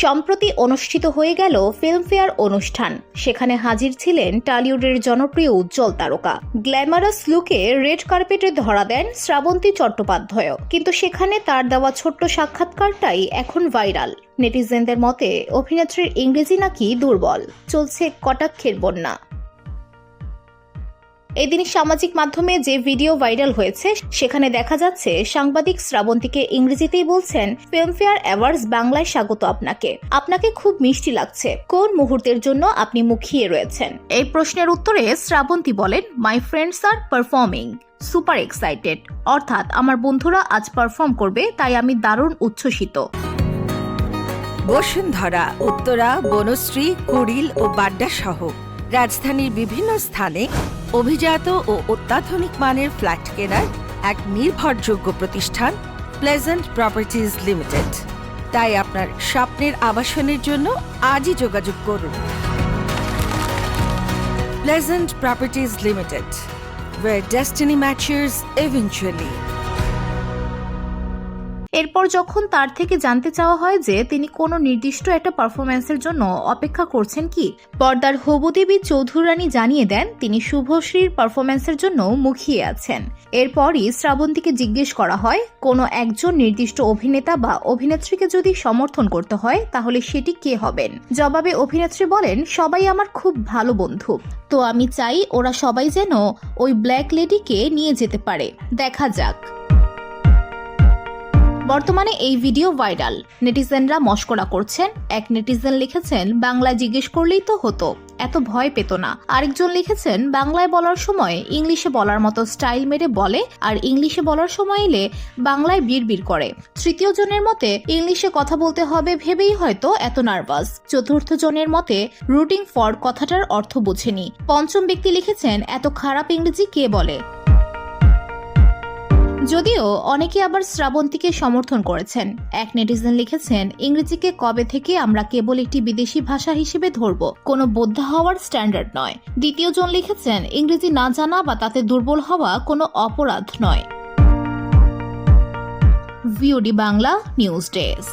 সম্প্রতি অনুষ্ঠিত হয়ে গেল ফিল্মফেয়ার অনুষ্ঠান। সেখানে হাজির ছিলেন টলিউডের জনপ্রিয় উজ্জ্বল তারকা। গ্ল্যামারাস লুকে রেড কার্পেটে ধরা দেন শ্রাবন্তী চট্টোপাধ্যায়, কিন্তু সেখানে তার দেওয়া ছোট্ট সাক্ষাৎকারটাই এখন ভাইরাল। নেটিজেনদের মতে অভিনেত্রীর ইংরেজি নাকি দুর্বল, চলছে কটাক্ষের বন্যা। এদিন সামাজিক মাধ্যমে যে ভিডিও ভাইরাল হয়েছে সেখানে দেখা যাচ্ছে সাংবাদিক শ্রাবন্তীকে ইংরেজিতেই বলছেন, ফিল্মফেয়ার অ্যাওয়ার্ডস বাংলায় স্বাগত আপনাকে। আপনাকে খুব মিষ্টি লাগছে। কোন মুহূর্তের জন্য আপনি মুখিয়ে রয়েছেন? এই প্রশ্নের উত্তরে শ্রাবন্তী বলেন, my friends are performing, super excited. অর্থাৎ আমার বন্ধুরা আজ পারফর্ম করবে, তাই আমি দারুণ উচ্ছ্বসিত। বসুন্ধরা, উত্তরা, বনশ্রী, কুড়িল ও বাড্ডা সহ রাজধানীর বিভিন্ন স্থানে অভিজাত ও অত্যাধুনিক মানের ফ্ল্যাট কেনার এক নির্ভরযোগ্য প্রতিষ্ঠান প্লেজেন্ট প্রপার্টিজ লিমিটেড। তাই আপনার স্বপ্নের আবাসনের জন্য আজই যোগাযোগ করুন। Pleasant properties limited, where destiny matches eventually. এরপর যখন তার থেকে জানতে চাওয়া হয় যে তিনি কোনো নির্দিষ্ট একটা পারফরম্যান্সের জন্য অপেক্ষা করছেন কি, পর্দার হবু দেবী চৌধুরানী জানিয়ে দেন তিনি শুভশ্রীর পারফরম্যান্সের জন্য মুখিয়ে আছেন। এরপরই শ্রাবন্তীকে জিজ্ঞেস করা হয়, কোনো একজন নির্দিষ্ট অভিনেতা বা অভিনেত্রীকে যদি সমর্থন করতে হয় তাহলে সেটি কে হবেন? জবাবে অভিনেত্রী বলেন, সবাই আমার খুব ভালো বন্ধু, তো আমি চাই ওরা সবাই যেন ওই ব্ল্যাক লেডিকে নিয়ে যেতে পারে। দেখা যাক। বর্তমানে এই ভিডিও ভাইরাল, নেটিজেনরা মশকরা করছেন। এক নেটিজেন লিখেছেন, বাংলায় জিজ্ঞেস করলেই তো হতো, এত ভয় পেত না। আরেকজন লিখেছেন, বাংলায় বলার সময় ইংলিশে বলার মতো স্টাইল মেরে বলে, আর ইংলিশে বলার সময় এলে বাংলায় বিড়বিড় করে। তৃতীয় জনের মতে ইংলিশে কথা বলতে হবে ভেবেই হয়তো এত নার্ভাস। চতুর্থ জনের মতে রুটিং ফর কথাটার অর্থ বোঝেনি। পঞ্চম ব্যক্তি লিখেছেন, এত খারাপ ইংরেজি কে বলে। যদিও অনেকে আবার শ্রাবন্তীকে সমর্থন করেছেন। এক নেটিজেন লিখেছেন, ইংরেজিকে কবে থেকে আমরা কেবল একটি বিদেশি ভাষা হিসেবে ধরব, কোনো বোদ্ধা হওয়ার স্ট্যান্ডার্ড নয়। দ্বিতীয় জন লিখেছেন, ইংরেজি না জানা বা তাতে দুর্বল হওয়া কোনো অপরাধ নয়। VOD Bangla news desk.